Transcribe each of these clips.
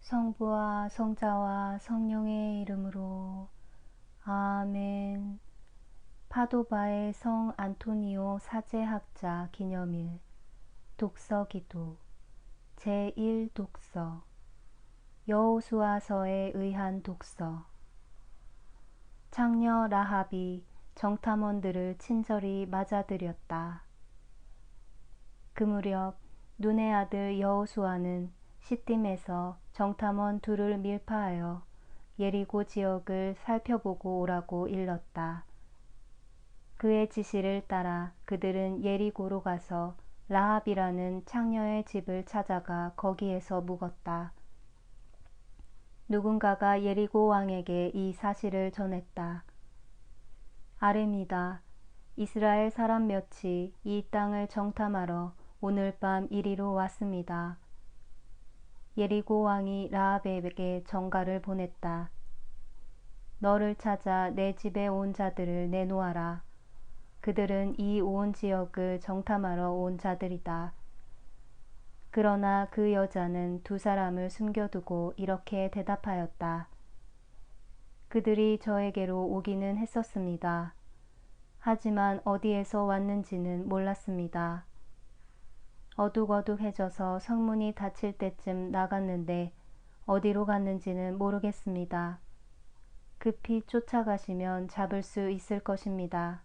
성부와 성자와 성령의 이름으로 아멘. 파도바의 성 안토니오 사제학자 기념일 독서기도 제1독서 여호수아서에 의한 독서. 창녀 라합이 정탐원들을 친절히 맞아들였다. 그 무렵 눈의 아들 여호수아는 시딤에서 정탐원 둘을 밀파하여 예리고 지역을 살펴보고 오라고 일렀다. 그의 지시를 따라 그들은 예리고로 가서 라합이라는 창녀의 집을 찾아가 거기에서 묵었다. 누군가가 예리고 왕에게 이 사실을 전했다. 아뢰미다. 이스라엘 사람 몇이 이 땅을 정탐하러 오늘 밤 이리로 왔습니다. 예리고 왕이 라합에게 전가를 보냈다. 너를 찾아 내 집에 온 자들을 내놓아라. 그들은 이 온 지역을 정탐하러 온 자들이다. 그러나 그 여자는 두 사람을 숨겨두고 이렇게 대답하였다. 그들이 저에게로 오기는 했었습니다. 하지만 어디에서 왔는지는 몰랐습니다. 어둑어둑해져서 성문이 닫힐 때쯤 나갔는데 어디로 갔는지는 모르겠습니다. 급히 쫓아가시면 잡을 수 있을 것입니다.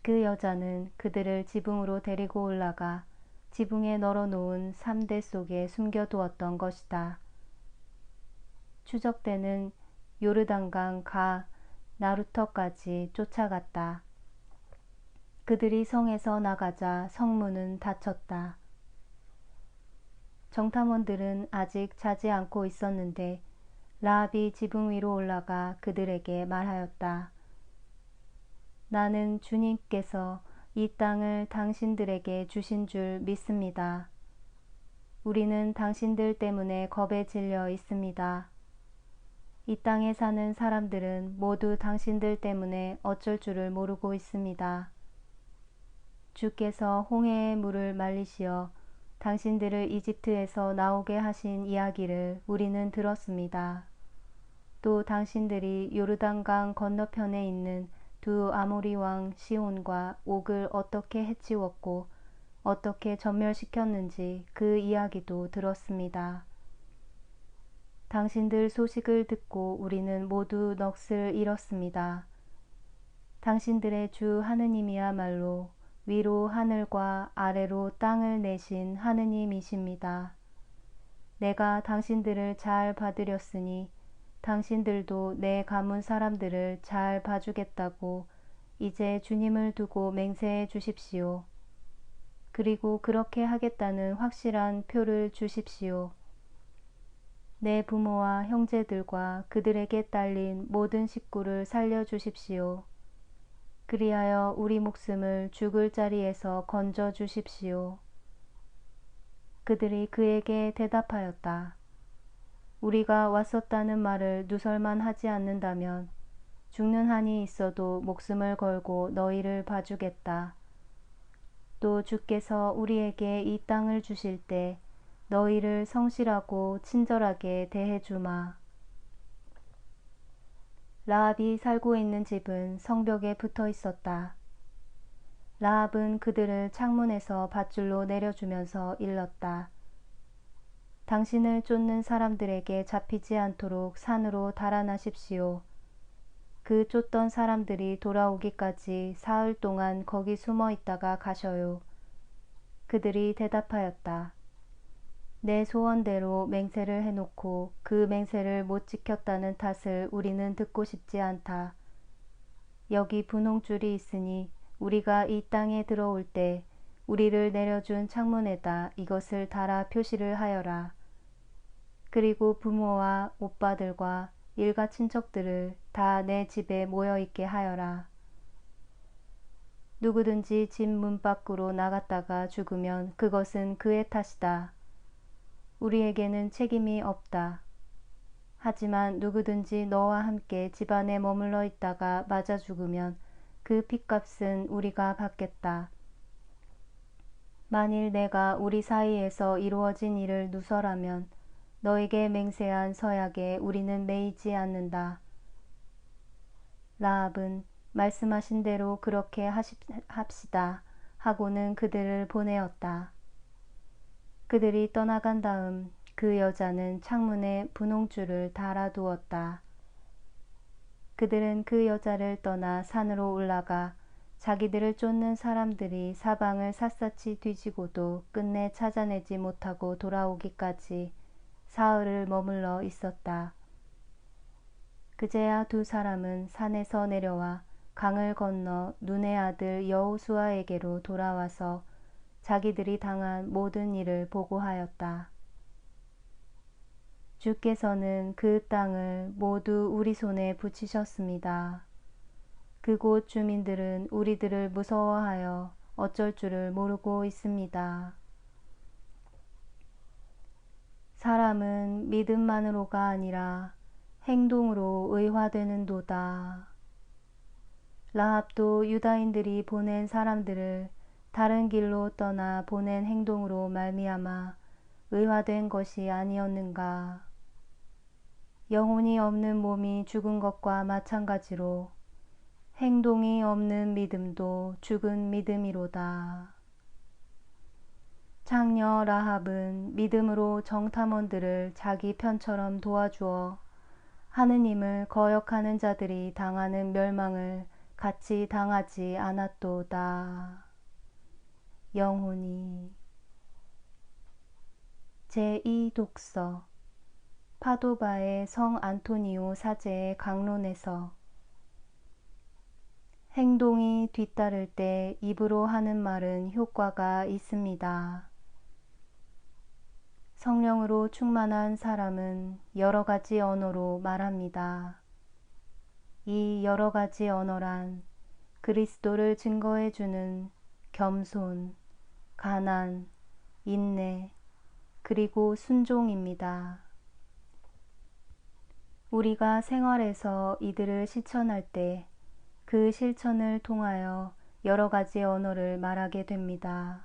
그 여자는 그들을 지붕으로 데리고 올라가 지붕에 널어놓은 삼대 속에 숨겨두었던 것이다. 추적대는 요르단강 가 나루터까지 쫓아갔다. 그들이 성에서 나가자 성문은 닫혔다. 정탐원들은 아직 자지 않고 있었는데 라합이 지붕 위로 올라가 그들에게 말하였다. 나는 주님께서 이 땅을 당신들에게 주신 줄 믿습니다. 우리는 당신들 때문에 겁에 질려 있습니다. 이 땅에 사는 사람들은 모두 당신들 때문에 어쩔 줄을 모르고 있습니다. 주께서 홍해의 물을 말리시어 당신들을 이집트에서 나오게 하신 이야기를 우리는 들었습니다. 또 당신들이 요르단강 건너편에 있는 두 아모리 왕 시온과 옥을 어떻게 해치웠고 어떻게 전멸시켰는지 그 이야기도 들었습니다. 당신들 소식을 듣고 우리는 모두 넋을 잃었습니다. 당신들의 주 하느님이야말로 위로 하늘과 아래로 땅을 내신 하느님이십니다. 내가 당신들을 잘 봐드렸으니 당신들도 내 가문 사람들을 잘 봐주겠다고 이제 주님을 두고 맹세해 주십시오. 그리고 그렇게 하겠다는 확실한 표를 주십시오. 내 부모와 형제들과 그들에게 딸린 모든 식구를 살려주십시오. 그리하여 우리 목숨을 죽을 자리에서 건져 주십시오. 그들이 그에게 대답하였다. 우리가 왔었다는 말을 누설만 하지 않는다면 죽는 한이 있어도 목숨을 걸고 너희를 봐주겠다. 또 주께서 우리에게 이 땅을 주실 때 너희를 성실하고 친절하게 대해주마. 라합이 살고 있는 집은 성벽에 붙어 있었다. 라합은 그들을 창문에서 밧줄로 내려주면서 일렀다. 당신을 쫓는 사람들에게 잡히지 않도록 산으로 달아나십시오. 그 쫓던 사람들이 돌아오기까지 사흘 동안 거기 숨어 있다가 가셔요. 그들이 대답하였다. 내 소원대로 맹세를 해놓고 그 맹세를 못 지켰다는 탓을 우리는 듣고 싶지 않다. 여기 분홍줄이 있으니 우리가 이 땅에 들어올 때 우리를 내려준 창문에다 이것을 달아 표시를 하여라. 그리고 부모와 오빠들과 일가 친척들을 다 내 집에 모여있게 하여라. 누구든지 집 문 밖으로 나갔다가 죽으면 그것은 그의 탓이다. 우리에게는 책임이 없다. 하지만 누구든지 너와 함께 집안에 머물러 있다가 맞아 죽으면 그 핏값은 우리가 받겠다. 만일 내가 우리 사이에서 이루어진 일을 누설하면 너에게 맹세한 서약에 우리는 매이지 않는다. 라합은 말씀하신 대로 그렇게 합시다 하고는 그들을 보내었다. 그들이 떠나간 다음 그 여자는 창문에 분홍줄을 달아두었다. 그들은 그 여자를 떠나 산으로 올라가 자기들을 쫓는 사람들이 사방을 샅샅이 뒤지고도 끝내 찾아내지 못하고 돌아오기까지 사흘을 머물러 있었다. 그제야 두 사람은 산에서 내려와 강을 건너 눈의 아들 여호수아에게로 돌아와서 자기들이 당한 모든 일을 보고하였다. 주께서는 그 땅을 모두 우리 손에 붙이셨습니다. 그곳 주민들은 우리들을 무서워하여 어쩔 줄을 모르고 있습니다. 사람은 믿음만으로가 아니라 행동으로 의화되는도다. 라합도 유다인들이 보낸 사람들을 다른 길로 떠나 보낸 행동으로 말미암아 의화된 것이 아니었는가. 영혼이 없는 몸이 죽은 것과 마찬가지로 행동이 없는 믿음도 죽은 믿음이로다. 장녀 라합은 믿음으로 정탐원들을 자기 편처럼 도와주어 하느님을 거역하는 자들이 당하는 멸망을 같이 당하지 않았도다. 영혼이 제2독서 파도바의 성 안토니오 사제의 강론에서 행동이 뒤따를 때 입으로 하는 말은 효과가 있습니다. 성령으로 충만한 사람은 여러 가지 언어로 말합니다. 이 여러 가지 언어란 그리스도를 증거해주는 겸손, 가난, 인내, 그리고 순종입니다. 우리가 생활에서 이들을 실천할 때 그 실천을 통하여 여러 가지 언어를 말하게 됩니다.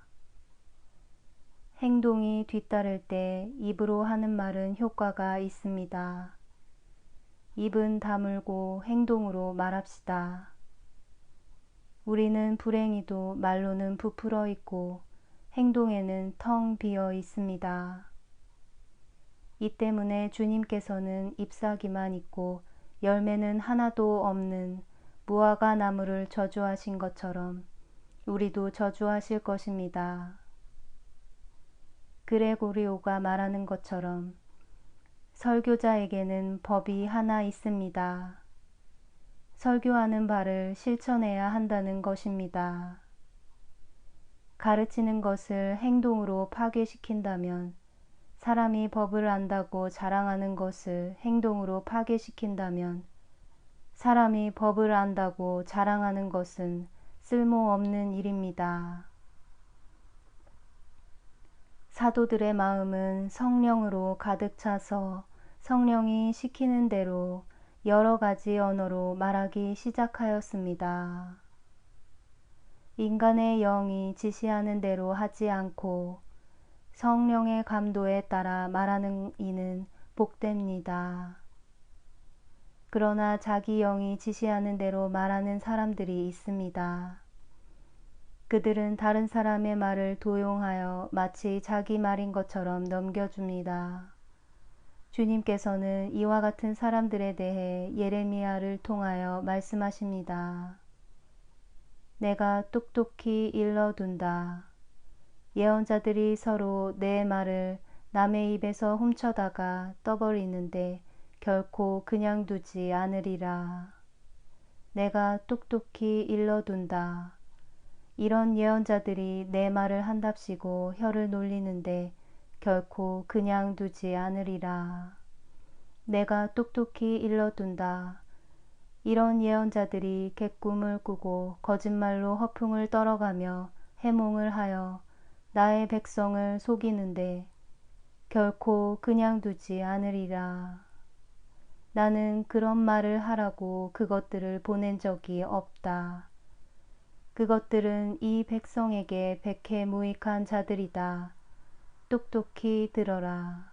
행동이 뒤따를 때 입으로 하는 말은 효과가 있습니다. 입은 다물고 행동으로 말합시다. 우리는 불행히도 말로는 부풀어 있고 행동에는 텅 비어 있습니다. 이 때문에 주님께서는 잎사귀만 있고 열매는 하나도 없는 무화과 나무를 저주하신 것처럼 우리도 저주하실 것입니다. 그레고리오가 말하는 것처럼 설교자에게는 법이 하나 있습니다. 설교하는 바를 실천해야 한다는 것입니다. 가르치는 것을 행동으로 파괴시킨다면, 사람이 법을 안다고 자랑하는 것을 행동으로 파괴시킨다면, 사람이 법을 안다고 자랑하는 것은 쓸모없는 일입니다. 사도들의 마음은 성령으로 가득 차서 성령이 시키는 대로 여러 가지 언어로 말하기 시작하였습니다. 인간의 영이 지시하는 대로 하지 않고 성령의 감도에 따라 말하는 이는 복됩니다. 그러나 자기 영이 지시하는 대로 말하는 사람들이 있습니다. 그들은 다른 사람의 말을 도용하여 마치 자기 말인 것처럼 넘겨줍니다. 주님께서는 이와 같은 사람들에 대해 예레미야를 통하여 말씀하십니다. 내가 똑똑히 일러둔다. 예언자들이 서로 내 말을 남의 입에서 훔쳐다가 떠버리는데 결코 그냥 두지 않으리라. 내가 똑똑히 일러둔다. 이런 예언자들이 내 말을 한답시고 혀를 놀리는데 결코 그냥 두지 않으리라. 내가 똑똑히 일러둔다. 이런 예언자들이 객꿈을 꾸고 거짓말로 허풍을 떨어가며 해몽을 하여 나의 백성을 속이는데 결코 그냥 두지 않으리라. 나는 그런 말을 하라고 그것들을 보낸 적이 없다. 그것들은 이 백성에게 백해무익한 자들이다. 똑똑히 들어라.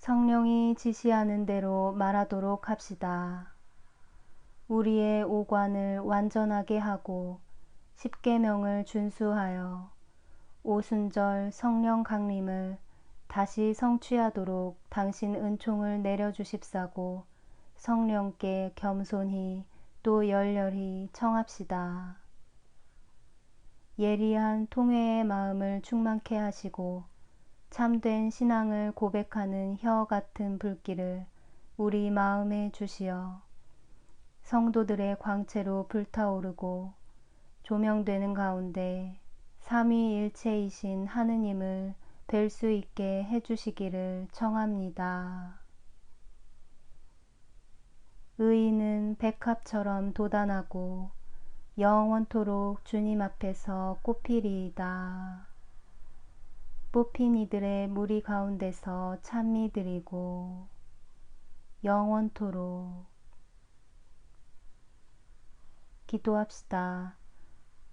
성령이 지시하는 대로 말하도록 합시다. 우리의 오관을 완전하게 하고 십계명을 준수하여 오순절 성령 강림을 다시 성취하도록 당신 은총을 내려주십사고 성령께 겸손히 또 열렬히 청합시다. 예리한 통회의 마음을 충만케 하시고 참된 신앙을 고백하는 혀 같은 불길을 우리 마음에 주시어 성도들의 광채로 불타오르고 조명되는 가운데 삼위일체이신 하느님을 뵐 수 있게 해주시기를 청합니다. 의인은 백합처럼 돋아나고 영원토록 주님 앞에서 꽃피리이다. 뽑힌 이들의 무리 가운데서 찬미 드리고 영원토록. 기도합시다.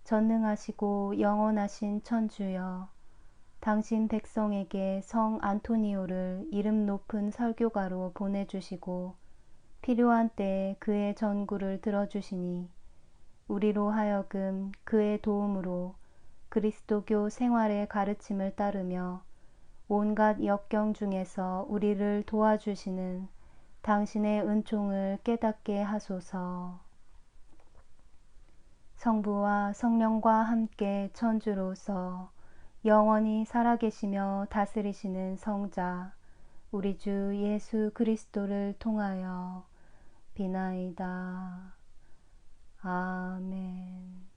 전능하시고 영원하신 천주여, 당신 백성에게 성 안토니오를 이름 높은 설교가로 보내주시고 필요한 때에 그의 전구를 들어주시니 우리로 하여금 그의 도움으로 그리스도교 생활의 가르침을 따르며 온갖 역경 중에서 우리를 도와주시는 당신의 은총을 깨닫게 하소서. 성부와 성령과 함께 천주로서 영원히 살아계시며 다스리시는 성자 우리 주 예수 그리스도를 통하여 비나이다. 아멘.